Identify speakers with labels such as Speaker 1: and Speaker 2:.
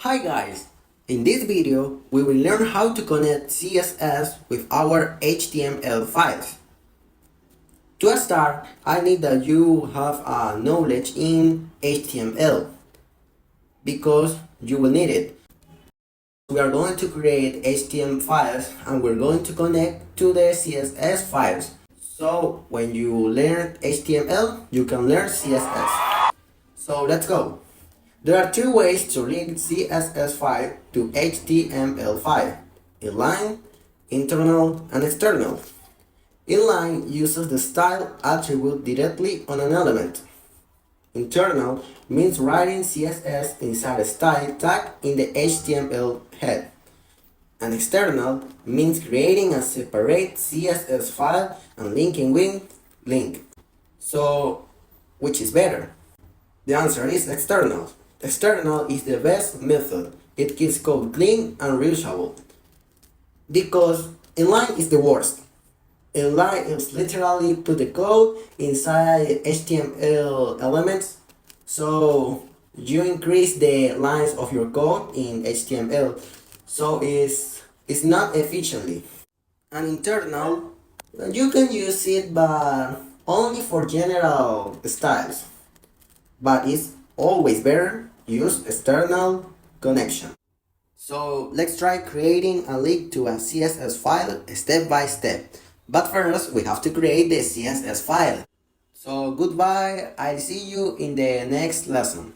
Speaker 1: Hi guys! In this video, we will learn how to connect CSS with our HTML files. To start, I need that you have a knowledge in HTML because you will need it. We are going to create HTML files and we're going to connect to the CSS files. So when you learn HTML, you can learn CSS. So let's go. There are two ways to link CSS file to HTML file: inline, internal, and external. Inline uses the style attribute directly on an element. Internal means writing CSS inside a style tag in the HTML head. And external means creating a separate CSS file and linking with link. So, which is better? The answer is external. External is the best method. It keeps code clean and reusable. Because inline is the worst. Inline is literally put the code inside HTML elements, so you increase the lines of your code in HTML, so it's not efficiently. And internal, you can use it but only for general styles, but it's always better use external connection. So let's try creating a link to a CSS file step by step. But first we have to create the CSS file. So goodbye, I'll see you in the next lesson.